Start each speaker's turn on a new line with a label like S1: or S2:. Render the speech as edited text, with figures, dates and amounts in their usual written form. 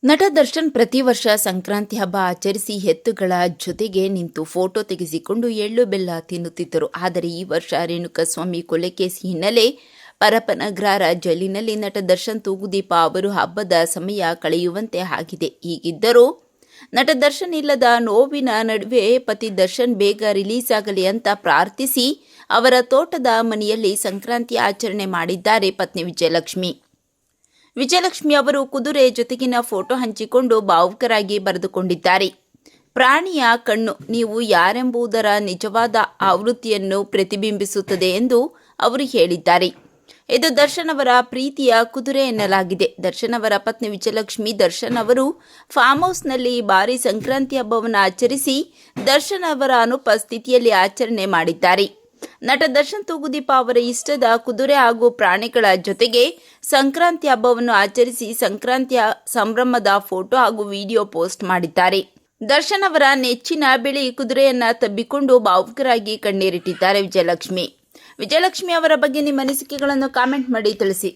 S1: ನಟ ದರ್ಶನ್ ಪ್ರತಿ ವರ್ಷ ಸಂಕ್ರಾಂತಿ ಹಬ್ಬ ಆಚರಿಸಿ ಎತ್ತುಗಳ ಜೊತೆಗೆ ನಿಂತು ಫೋಟೋ ತೆಗೆಸಿಕೊಂಡು ಎಳ್ಳು ಬೆಲ್ಲ ತಿನ್ನುತ್ತಿದ್ದರು. ಆದರೆ ಈ ವರ್ಷ ರೇಣುಕಾಸ್ವಾಮಿ ಕೊಲೆ ಕೇಸ್ ಹಿನ್ನೆಲೆ ಪರಪನಗ್ರಹಾರ ಜೈಲಿನಲ್ಲಿ ನಟ ದರ್ಶನ್ ತೂಗುದೀಪ ಅವರು ಹಬ್ಬದ ಸಮಯ ಕಳೆಯುವಂತೆ ಆಗಿದೆ. ಹೀಗಿದ್ದರೂ ನಟ ದರ್ಶನ್ ಇಲ್ಲದ ನೋವಿನ ನಡುವೆ ಪತಿ ದರ್ಶನ್ ಬೇಗ ರಿಲೀಸ್ ಆಗಲಿ ಅಂತ ಪ್ರಾರ್ಥಿಸಿ ಅವರ ತೋಟದ ಮನೆಯಲ್ಲಿ ಸಂಕ್ರಾಂತಿ ಆಚರಣೆ ಮಾಡಿದ್ದಾರೆ ಪತ್ನಿ ವಿಜಯಲಕ್ಷ್ಮಿ ಅವರು ಕುದುರೆ ಜೊತೆಗಿನ ಫೋಟೋ ಹಂಚಿಕೊಂಡು ಭಾವುಕರಾಗಿ ಬರೆದುಕೊಂಡಿದ್ದಾರೆ. ಪ್ರಾಣಿಯ ಕಣ್ಣು ನೀವು ಯಾರೆಂಬುದರ ನಿಜವಾದ ಆವೃತ್ತಿಯನ್ನು ಪ್ರತಿಬಿಂಬಿಸುತ್ತದೆ ಎಂದು ಅವರು ಹೇಳಿದ್ದಾರೆ. ಇದು ದರ್ಶನ್ ಅವರ ಪ್ರೀತಿಯ ಕುದುರೆ ಎನ್ನಲಾಗಿದೆ. ದರ್ಶನ್ ಅವರ ಪತ್ನಿ ವಿಜಯಲಕ್ಷ್ಮಿ ದರ್ಶನ್ ಅವರು ಫಾರ್ಮ್ ಹೌಸ್ನಲ್ಲಿ ಭಾರಿ ಸಂಕ್ರಾಂತಿ ಹಬ್ಬವನ್ನು ಆಚರಿಸಿ ದರ್ಶನ್ ಅವರ ಅನುಪಸ್ಥಿತಿಯಲ್ಲಿ ಆಚರಣೆ ಮಾಡಿದ್ದಾರೆ. ನಟ ದರ್ಶನ್ ತೂಗುದೀಪ ಅವರ ಇಷ್ಟದ ಕುದುರೆ ಹಾಗೂ ಪ್ರಾಣಿಗಳ ಜೊತೆಗೆ ಸಂಕ್ರಾಂತಿ ಹಬ್ಬವನ್ನು ಆಚರಿಸಿ ಸಂಕ್ರಾಂತಿಯ ಸಂಭ್ರಮದ ಫೋಟೋ ಹಾಗೂ ವಿಡಿಯೋ ಪೋಸ್ಟ್ ಮಾಡಿದ್ದಾರೆ. ದರ್ಶನ್ ಅವರ ನೆಚ್ಚಿನ ಬಿಳಿ ಕುದುರೆಯನ್ನ ತಬ್ಬಿಕೊಂಡು ಭಾವುಕರಾಗಿ ಕಣ್ಣೀರಿಟ್ಟಿದ್ದಾರೆ ವಿಜಯಲಕ್ಷ್ಮಿ ಅವರ ಬಗ್ಗೆ ನಿಮ್ಮ ಅನಿಸಿಕೆಗಳನ್ನು ಕಾಮೆಂಟ್ ಮಾಡಿ ತಿಳಿಸಿ.